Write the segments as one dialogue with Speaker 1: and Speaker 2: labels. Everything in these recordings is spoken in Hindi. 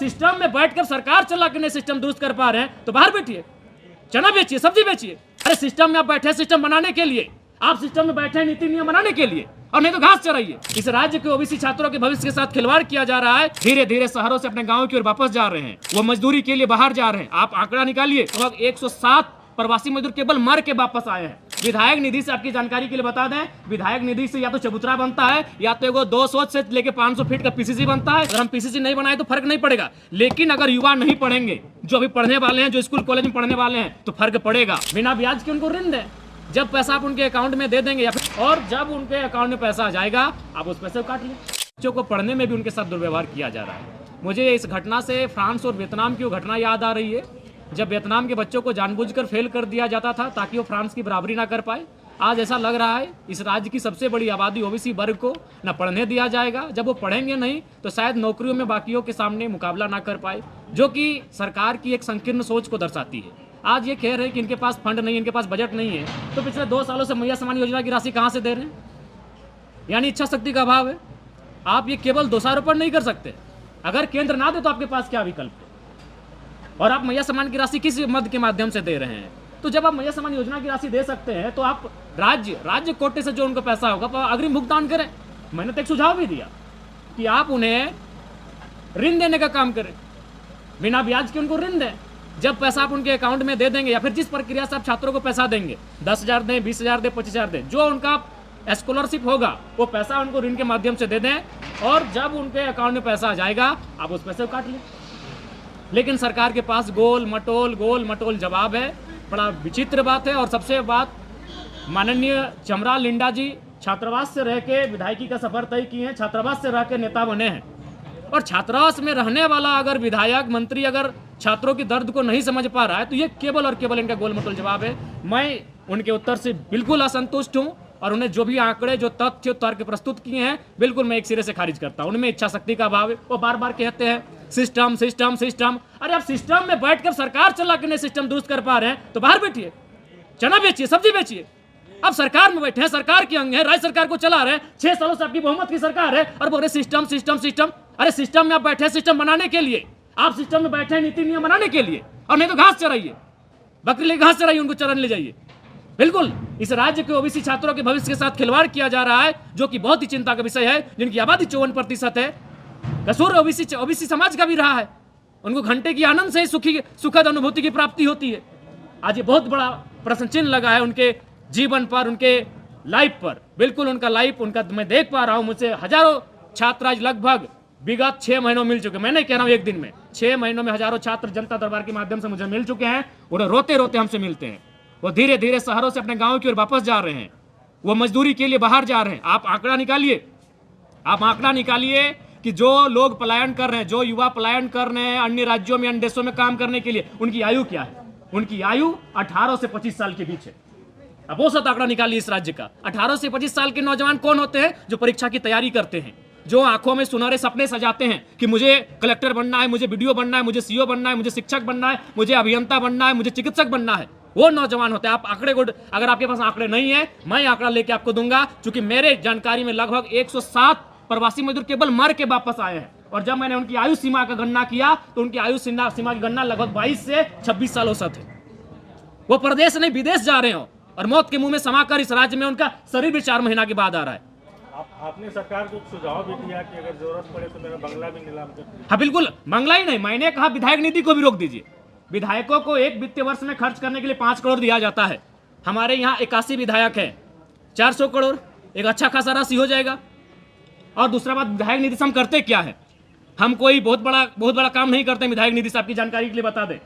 Speaker 1: सिस्टम में बैठकर सरकार चला के नहीं सिस्टम दुरुस्त कर पा रहे हैं तो बाहर बैठिए, चना बेचिए, सब्जी बेचिए। अरे सिस्टम में आप बैठे सिस्टम बनाने के लिए, आप सिस्टम में बैठे नीति नियम बनाने के लिए, और नहीं तो घास चराइए। इस राज्य के ओबीसी छात्रों के भविष्य के साथ खिलवाड़ किया जा रहा है। धीरे धीरे शहरों से अपने गांवों की ओर वापस जा रहे हैं, वो मजदूरी के लिए बाहर जा रहे हैं। आप आंकड़ा निकालिए, लगभग 107 प्रवासी मजदूर केवल मर के वापस आए हैं। विधायक निधि से आपकी जानकारी के लिए बता दें, विधायक निधि से या तो चबूतरा बनता है या तो एगो 200 से लेके 500 फीट का पीसीसी बनता है। अगर हम पीसीसी नहीं बनाए तो फर्क नहीं पड़ेगा, लेकिन अगर युवा नहीं पढ़ेंगे, जो अभी पढ़ने वाले हैं, जो स्कूल कॉलेज में पढ़ने वाले हैं, तो फर्क पड़ेगा। बिना ब्याज के उनको ऋण दें, जब पैसा आप उनके अकाउंट में दे देंगे या फिर और जब उनके अकाउंट में पैसा आ जाएगा आप उस पैसे को काट लें। बच्चों को पढ़ने में भी उनके साथ दुर्व्यवहार किया जा रहा है। मुझे इस घटना से फ्रांस और वियतनाम की वो घटना याद आ रही है, जब वियतनाम के बच्चों को जानबूझकर फेल कर दिया जाता था ताकि वो फ्रांस की बराबरी ना कर पाए। आज ऐसा लग रहा है इस राज्य की सबसे बड़ी आबादी ओबीसी वर्ग को न पढ़ने दिया जाएगा। जब वो पढ़ेंगे नहीं तो शायद नौकरियों में बाकियों के सामने मुकाबला ना कर पाए, जो कि सरकार की एक संकीर्ण सोच को दर्शाती है। आज ये कह रहे हैं कि इनके पास फंड नहीं है, इनके पास बजट नहीं है, तो पिछले 2 सालों से मैया सम्मान योजना की राशि कहाँ से दे रहे हैं? यानी इच्छा शक्ति का अभाव है। आप ये केवल दोषारोपण नहीं कर सकते, अगर केंद्र ना दे तो आपके पास क्या विकल्प है? और आप मैया सम्मान की राशि किस मद के माध्यम से दे रहे हैं? तो जब आप मैया सम्मान योजना की राशि दे सकते हैं तो आप राज्य कोटे से जो उनको पैसा होगा अग्रिम भुगतान करें। मैंने तो एक सुझाव भी दिया कि आप उन्हें ऋण देने का काम करें, बिना ब्याज के उनको ऋण दें। जब पैसा आप उनके अकाउंट में दे देंगे या फिर जिस प्रक्रिया से आप छात्रों को पैसा देंगे, 10,000 दें, 20,000 दें, 25,000 दें, जो उनका स्कॉलरशिप होगा वो पैसा उनको ऋण के माध्यम से दे दें, और जब उनके अकाउंट में पैसा आ जाएगा आप उस पैसे को काट लें। लेकिन सरकार के पास गोल मटोल जवाब है। बड़ा विचित्र बात है। और सबसे बात, माननीय चमरा लिंडा जी छात्रावास से रह के विधायकी का सफर तय किए हैं, छात्रावास से रह के नेता बने हैं, और छात्रावास में रहने वाला अगर विधायक मंत्री अगर छात्रों की दर्द को नहीं समझ पा रहा है तो ये केवल और केवल इनका गोल मटोल जवाब है। मैं उनके उत्तर से बिल्कुल असंतुष्ट हूँ, और उन्हें जो भी आंकड़े, जो तथ्य तर्क प्रस्तुत किए हैं, बिल्कुल मैं एक सिरे से खारिज करता हूँ। उनमें इच्छा शक्ति का अभाव है। वो बार बार कहते हैं सिस्टम सिस्टम सिस्टम। अरे आप सिस्टम में बैठकर सरकार चला के नहीं सिस्टम दुरुस्त कर पा रहे हैं तो बाहर बैठिए, चना बेचिए, सब्जी बेचिए। अब सरकार में बैठे हैं, सरकार के अंग है, राज्य सरकार को चला रहे हैं, 6 सालों से आपकी बहुमत की सरकार है, और बोल रहे सिस्टम सिस्टम सिस्टम। अरे सिस्टम में आप बैठे सिस्टम बनाने के लिए, आप सिस्टम में बैठे नीति नियम बनाने के लिए, और नहीं तो घास चराइए, बकरी ले घास चराइए, उनको चरन ले जाइए। बिल्कुल इस राज्य के ओबीसी छात्रों के भविष्य के साथ खिलवाड़ किया जा रहा है, जो कि बहुत ही चिंता का विषय है। जिनकी आबादी 54% है, कसूर ओबीसी समाज का भी रहा है। उनको घंटे की आनंद से सुखद अनुभूति की प्राप्ति होती है। आज ये बहुत बड़ा प्रश्न चिन्ह लगा है उनके जीवन पर, उनके लाइफ पर। बिल्कुल उनका लाइफ, उनका मैं देख पा रहा हूं। मुझसे हजारों छात्र आज लगभग विगत 6 महीनों मिल चुके। मैं नहीं कह रहा हूं एक दिन में, 6 महीनों में हजारों छात्र जनता दरबार के माध्यम से मुझे मिल चुके हैं। उन्हें रोते रोते हमसे मिलते हैं। वो धीरे धीरे शहरों से अपने गाँव की ओर वापस जा रहे हैं, वो मजदूरी के लिए बाहर जा रहे हैं। आप आंकड़ा निकालिए कि जो लोग पलायन कर रहे हैं, जो युवा पलायन कर रहे हैं अन्य राज्यों में, अन्य देशों में काम करने के लिए, उनकी आयु क्या है? उनकी आयु 18 से 25 साल के बीच है। अब औसत आंकड़ा निकालिए इस राज्य का। 18 से 25 साल के नौजवान कौन होते हैं? जो परीक्षा की तैयारी करते हैं, जो आंखों में सुनहरे सपने सजाते हैं कि मुझे कलेक्टर बनना है, मुझे बीडीओ बनना है, मुझे सीओ बनना है, मुझे शिक्षक बनना है, मुझे अभियंता बनना है, मुझे चिकित्सक बनना है। वो नौजवान होते हैं। आप आंकड़े को, अगर आपके पास आंकड़े नहीं है, मैं आंकड़ा लेके आपको दूंगा, क्योंकि मेरे जानकारी में लगभग 107 प्रवासी मजदूर केवल मर के वापस आए हैं। और जब मैंने उनकी आयु सीमा का गणना किया तो उनकी आयु सीमा की गणना लगभग 22 से 26 साल औसत है। वो प्रदेश नहीं विदेश जा रहे हो, और मौत के मुंह में समाकर इस राज्य में उनका शरीर भी 4 महीना के बाद आ रहा है।
Speaker 2: आपने सरकार को सुझाव भी दिया कि अगर जरूरत पड़े तो मेरा बंगला भी नीलाम कर।
Speaker 1: हाँ बिल्कुल, बंगला ही नहीं, मैंने कहा विधायक निधि को भी रोक दीजिए। विधायकों को एक वित्तीय वर्ष में खर्च करने के लिए 5 करोड़ दिया जाता है। हमारे यहाँ 81 विधायक है, 400 करोड़ एक अच्छा खासा राशि हो जाएगा। और दूसरा बात, विधायक निधि से हम करते क्या है? हम कोई बहुत बड़ा काम नहीं करते विधायक निधि से। आपकी जानकारी के लिए बता दें,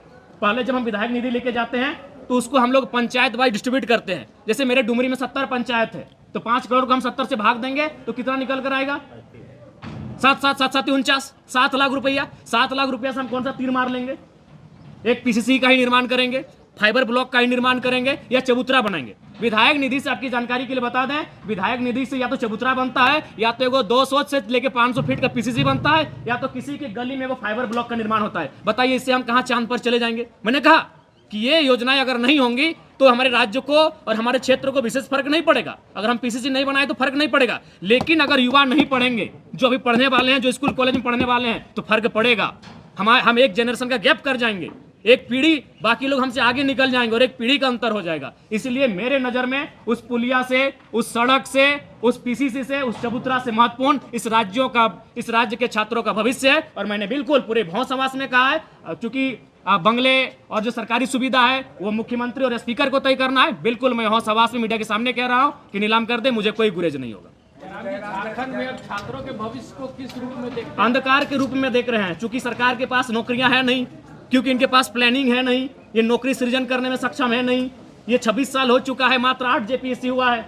Speaker 1: पहले जब हम विधायक निधि लेके जाते हैं तो उसको हम लोग पंचायत वाइज डिस्ट्रीब्यूट करते हैं। जैसे मेरे डुमरी में 70 पंचायत है, तो 5 करोड़ को हम 70 से भाग देंगे तो कितना निकल कर आएगा? 7 7 लाख रुपया। 7 लाख रुपया से हम कौन सा तीर मार लेंगे? एक पीसीसी का ही निर्माण करेंगे, फाइबर ब्लॉक का ही निर्माण करेंगे, या चबूतरा बनाएंगे। विधायक निधि से आपकी जानकारी के लिए बता दें, विधायक निधि से या तो चबूतरा बनता है, या तो एगो 200 से लेके 500 फीट का पीसीसी बनता है, या तो किसी की गली में वो फाइबर ब्लॉक का निर्माण होता है। बताइए इससे हम कहाँ चांद पर चले जाएंगे? मैंने कहा कि ये योजनाएं अगर नहीं होंगी तो हमारे राज्य को और हमारे क्षेत्र को विशेष फर्क नहीं पड़ेगा। अगर हम पीसीसी नहीं बनाए तो फर्क नहीं पड़ेगा, लेकिन अगर युवा नहीं पढ़ेंगे, जो अभी पढ़ने वाले हैं, जो स्कूल कॉलेज में पढ़ने वाले हैं, तो फर्क पड़ेगा। हम एक जनरेशन का गैप कर जाएंगे, एक पीढ़ी, बाकी लोग हमसे आगे निकल जाएंगे और एक पीढ़ी का अंतर हो जाएगा। इसलिए मेरे नजर में उस पुलिया से, उस सड़क से, उस पीसीसी से, उस चबूतरा से महत्वपूर्ण इस राज्य के छात्रों का भविष्य है। और मैंने बिल्कुल पूरे भौं समास में कहा है, चूंकि बंगले और जो सरकारी सुविधा है वो मुख्यमंत्री और स्पीकर को तय करना है। बिल्कुल मैं भौं समास में मीडिया के सामने कह रहा हूं कि नीलाम कर दे, मुझे कोई गुरेज नहीं होगा।
Speaker 3: झारखंड में अब छात्रों के भविष्य को किस रूप में देखते हैं?
Speaker 1: अंधकार के रूप में देख रहे हैं, चूंकि सरकार के पास नौकरियां है नहीं, क्योंकि इनके पास प्लानिंग है नहीं, ये नौकरी सृजन करने में सक्षम है नहीं। ये 26 साल हो चुका है, मात्र 8 जेपीएससी हुआ है,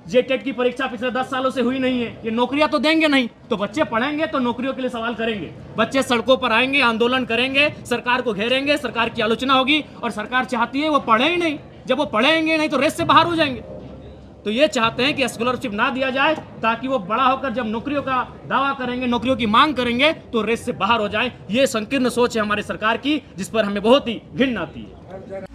Speaker 1: जेटेट की परीक्षा पिछले 10 सालों से हुई नहीं है। ये नौकरियां तो देंगे नहीं, तो बच्चे पढ़ेंगे तो नौकरियों के लिए सवाल करेंगे, बच्चे सड़कों पर आएंगे, आंदोलन करेंगे, सरकार को घेरेंगे, सरकार की आलोचना होगी। और सरकार चाहती है वो पढ़े ही नहीं, जब वो पढ़ेंगे नहीं तो रेस से बाहर हो जाएंगे। तो ये चाहते हैं कि स्कॉलरशिप ना दिया जाए, ताकि वो बड़ा होकर जब नौकरियों का दावा करेंगे, नौकरियों की मांग करेंगे, तो रेस से बाहर हो जाए। ये संकीर्ण सोच है हमारी सरकार की, जिस पर हमें बहुत ही घिन आती है।